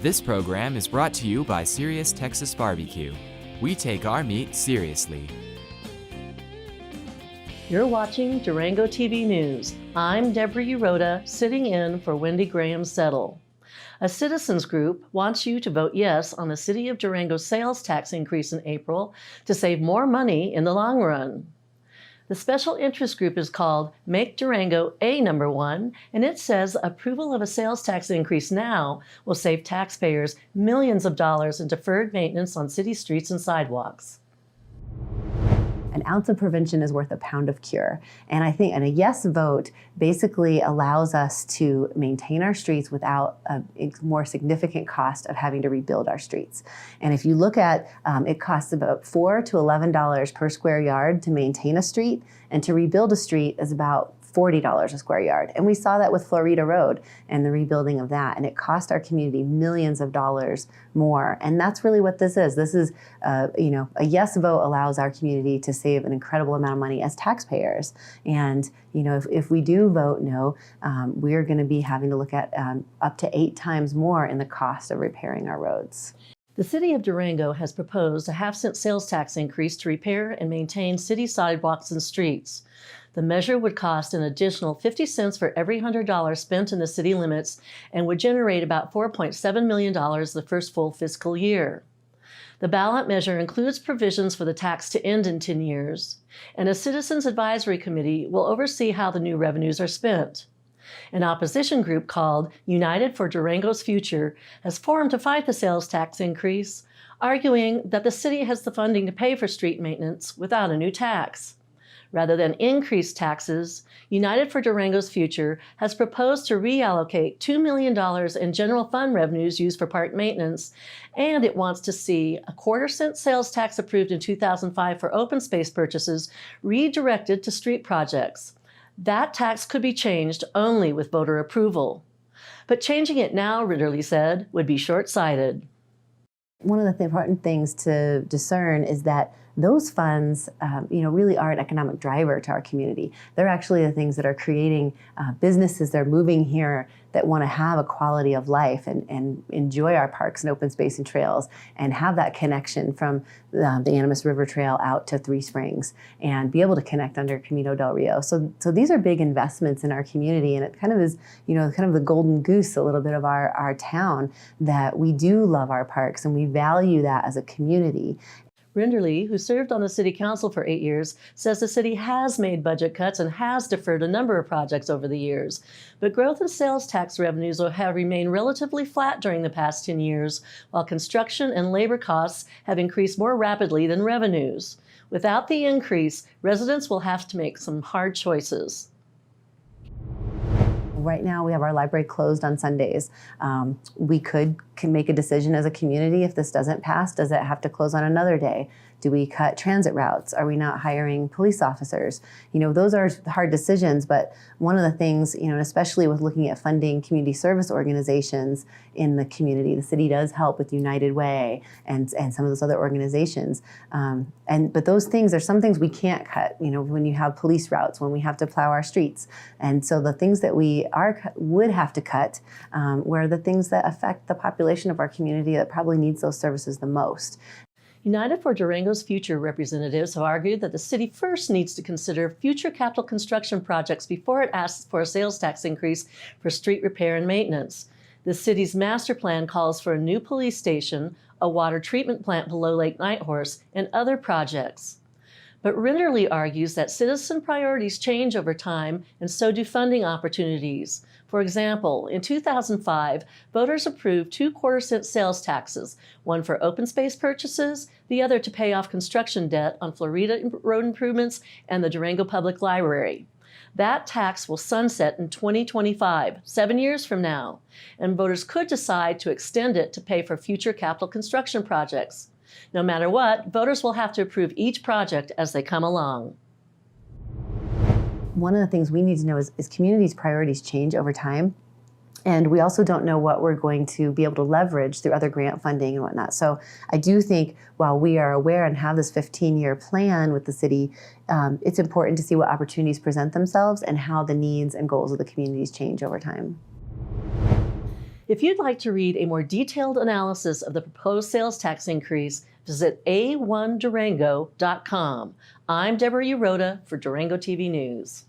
This program is brought to you by Serious Texas Barbecue. We take our meat seriously. You're watching Durango TV News. I'm Deborah Uroda, sitting in for Wendy Graham-Settle. A citizens group wants you to vote yes on the City of Durango sales tax increase in April to save more money in the long run. The special interest group is called Make Durango A Number One, and it says approval of a sales tax increase now will save taxpayers millions of dollars in deferred maintenance on city streets and sidewalks. An ounce of prevention is worth a pound of cure. And I think a yes vote basically allows us to maintain our streets without a more significant cost of having to rebuild our streets. And if you look at, it costs about $4 to $11 per square yard to maintain a street, and to rebuild a street is about $40 a square yard. And we saw that with Florida Road and the rebuilding of that. And it cost our community millions of dollars more. And that's really what this is. This is, a yes vote allows our community to save an incredible amount of money as taxpayers. And, if we do vote no, we're going to be having to look at up to 8 times more in the cost of repairing our roads. The City of Durango has proposed a half-cent sales tax increase to repair and maintain city sidewalks and streets. The measure would cost an additional 50 cents for every $100 spent in the city limits and would generate about $4.7 million the first full fiscal year. The ballot measure includes provisions for the tax to end in 10 years, and a Citizens Advisory Committee will oversee how the new revenues are spent. An opposition group called United for Durango's Future has formed to fight the sales tax increase, arguing that the city has the funding to pay for street maintenance without a new tax. Rather than increase taxes, United for Durango's Future has proposed to reallocate $2 million in general fund revenues used for park maintenance, and it wants to see a quarter-cent sales tax approved in 2005 for open space purchases redirected to street projects. That tax could be changed only with voter approval. But changing it now, Ridderly said, would be short-sighted. One of the important things to discern is that those funds, really are an economic driver to our community. They're actually the things that are creating businesses that are moving here that want to have a quality of life and enjoy our parks and open space and trails and have that connection from the Animas River Trail out to Three Springs and be able to connect under Camino del Rio. So these are big investments in our community, and it kind of is, kind of the golden goose a little bit of our town, that we do love our parks and we value that as a community. Rinderly, who served on the city council for 8 years, says the city has made budget cuts and has deferred a number of projects over the years. But growth in sales tax revenues have remained relatively flat during the past 10 years, while construction and labor costs have increased more rapidly than revenues. Without the increase, residents will have to make some hard choices. Right now, we have our library closed on Sundays. We can make a decision as a community. If this doesn't pass, does it have to close on another day? Do we cut transit routes? Are we not hiring police officers? Those are hard decisions, but one of the things, especially with looking at funding community service organizations in the community, the city does help with United Way and some of those other organizations. But those things are some things we can't cut, when you have police routes, when we have to plow our streets. And so the things that we would have to cut were the things that affect the population of our community that probably needs those services the most. United for Durango's Future representatives have argued that the city first needs to consider future capital construction projects before it asks for a sales tax increase for street repair and maintenance. The city's master plan calls for a new police station, a water treatment plant below Lake Nighthorse, and other projects. But Rinderly argues that citizen priorities change over time, and so do funding opportunities. For example, in 2005, voters approved 2 quarter-cent sales taxes, one for open space purchases, the other to pay off construction debt on Florida road improvements and the Durango Public Library. That tax will sunset in 2025, 7 years from now, and voters could decide to extend it to pay for future capital construction projects. No matter what, voters will have to approve each project as they come along. One of the things we need to know is communities' priorities change over time. And we also don't know what we're going to be able to leverage through other grant funding and whatnot. So I do think while we are aware and have this 15-year plan with the city, it's important to see what opportunities present themselves and how the needs and goals of the communities change over time. If you'd like to read a more detailed analysis of the proposed sales tax increase, visit a1durango.com. I'm Deborah Uroda for Durango TV News.